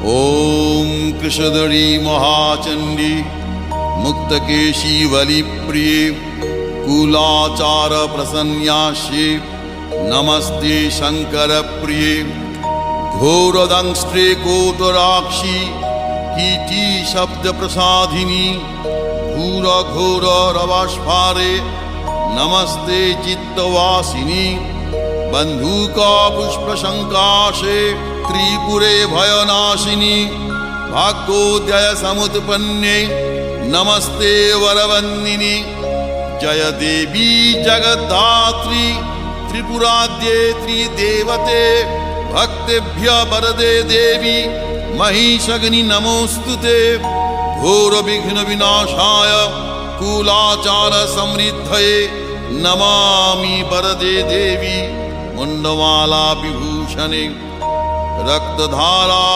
ॐ कृशधरी महाचण्डी मुक्तकेशी वलिप्रिये कुलाचार प्रसन्यास्ये नमस्ते शङ्करप्रिये घोरदंष्ट्रे कोटराक्षी कीटी शब्दप्रसादिनी घोरघोररवस्फारे नमस्ते चित्तवासिनी बन्धुका पुष्पशङ्काशे त्रिपुरे भयनाशिनी भाग्योदय समुत्पन्ने नमस्ते वरवन्दिनी जय देवी जगद्धात्री त्रिपुराद्ये त्रिदेवते भक्तेभ्य वरदे देवी महिषग्नि नमोस्तुते घोर विघ्न विनाशाय कुलाचार समृद्धये नमामि वरदे देवी मुंडमाला विभूषणे रक्तधारा